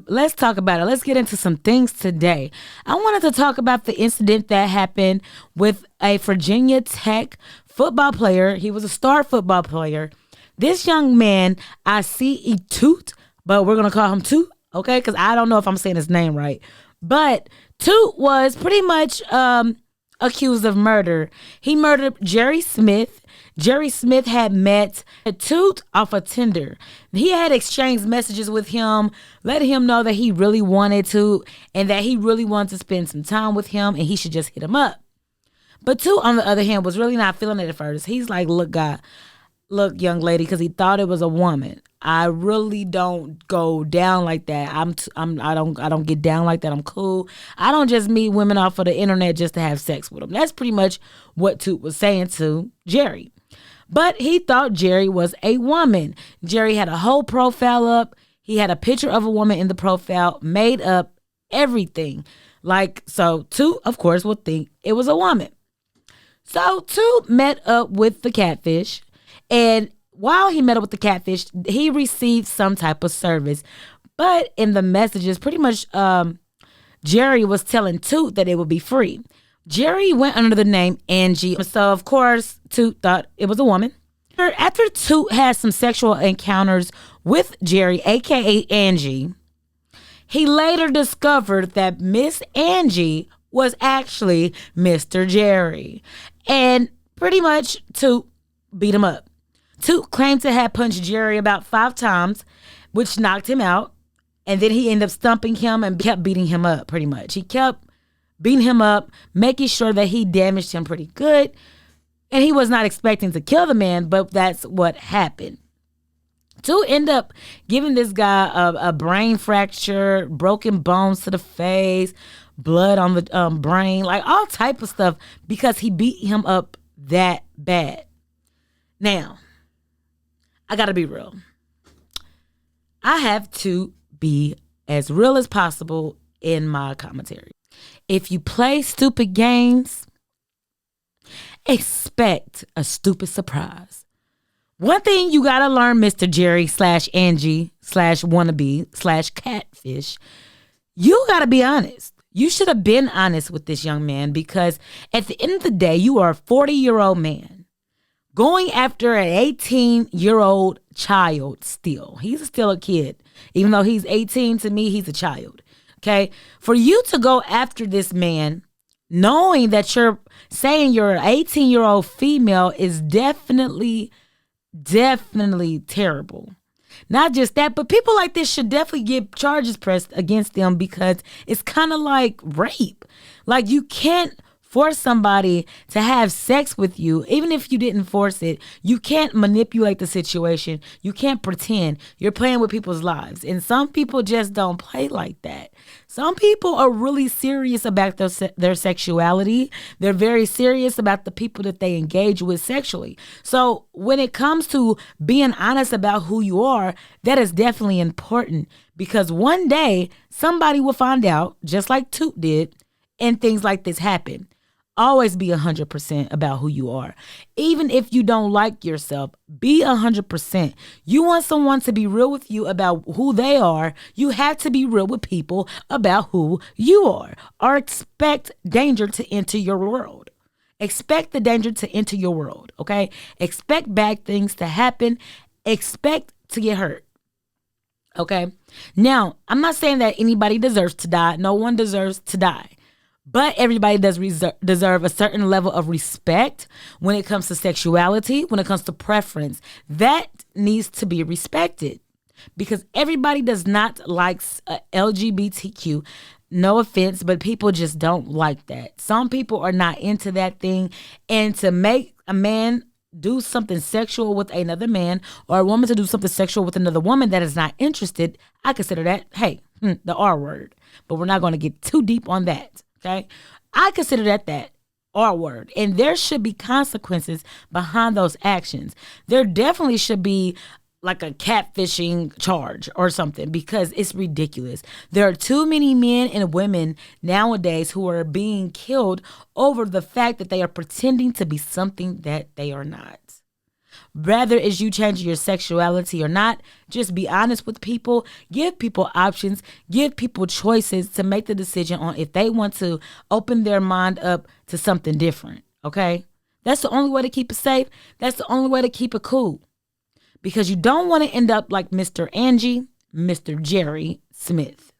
let's talk about it. Let's get into some things today. I wanted to talk about the incident that happened with a Virginia Tech football player. He was a star football player. This young man, I see Toot, but we're going to call him Toot, okay? Because I don't know if I'm saying his name right. But Toot was pretty much accused of murder. He murdered Jerry Smith. Jerry Smith had met Toot off of Tinder. He had exchanged messages with him, letting him know that he really wanted to and that he really wanted to spend some time with him and he should just hit him up. But Toot, on the other hand, was really not feeling it at first. He's like, look, young lady, because he thought it was a woman. I really don't go down like that. I don't get down like that. I'm cool. I don't just meet women off of the internet just to have sex with them. That's pretty much what Toot was saying to Jerry. But he thought Jerry was a woman. Jerry had a whole profile up. He had a picture of a woman in the profile, made up everything. So Toot, of course, would think it was a woman. So Toot met up with the Catfish. And while he met up with the Catfish, he received some type of service. But in the messages, pretty much Jerry was telling Toot that it would be free. Jerry went under the name Angie. So, of course, Toot thought it was a woman. After Toot had some sexual encounters with Jerry, a.k.a. Angie, he later discovered that Miss Angie was actually Mr. Jerry. And pretty much Toot beat him up. Toot claimed to have punched Jerry about 5 times, which knocked him out. And then he ended up stumping him and kept beating him up pretty much. He kept beating him up, making sure that he damaged him pretty good. And he was not expecting to kill the man, but that's what happened. Toot ended up giving this guy a brain fracture, broken bones to the face, blood on the brain, like all type of stuff because he beat him up that bad. Now, I got to be real. I have to be as real as possible in my commentary. If you play stupid games, expect a stupid surprise. One thing you got to learn, Mr. Jerry / Angie / wannabe / Catfish, you got to be honest. You should have been honest with this young man because at the end of the day, you are a 40-year-old man going after an 18-year-old child still. He's still a kid. Even though he's 18, to me, he's a child. Okay? For you to go after this man, knowing that you're saying you're an 18-year-old female is definitely terrible. Not just that, but people like this should definitely get charges pressed against them because it's kind of like rape. Like you can't force somebody to have sex with you. Even if you didn't force it, you can't manipulate the situation. You can't pretend. You're playing with people's lives. And some people just don't play like that. Some people are really serious about their sexuality. They're very serious about the people that they engage with sexually. So when it comes to being honest about who you are, that is definitely important because one day somebody will find out, just like Toot did, and things like this happen. Always be 100% about who you are. Even if you don't like yourself, be 100%. You want someone to be real with you about who they are, you have to be real with people about who you are. Or expect danger to enter your world. Expect the danger to enter your world, okay? Expect bad things to happen. Expect to get hurt. Okay? Now, I'm not saying that anybody deserves to die. No one deserves to die. But everybody does deserve a certain level of respect when it comes to sexuality, when it comes to preference. That needs to be respected because everybody does not like LGBTQ. No offense, but people just don't like that. Some people are not into that thing. And to make a man do something sexual with another man or a woman to do something sexual with another woman that is not interested, I consider that, the R word. But we're not going to get too deep on that. Okay, I consider that R word, and there should be consequences behind those actions. There definitely should be like a catfishing charge or something because it's ridiculous. There are too many men and women nowadays who are being killed over the fact that they are pretending to be something that they are not. whether it's you changing your sexuality or not, just be honest with people. Give people options. Give people choices to make the decision on if they want to open their mind up to something different, okay? That's the only way to keep it safe. That's the only way to keep it cool. Because you don't want to end up like Mr. Angie, Mr. Jerry Smith.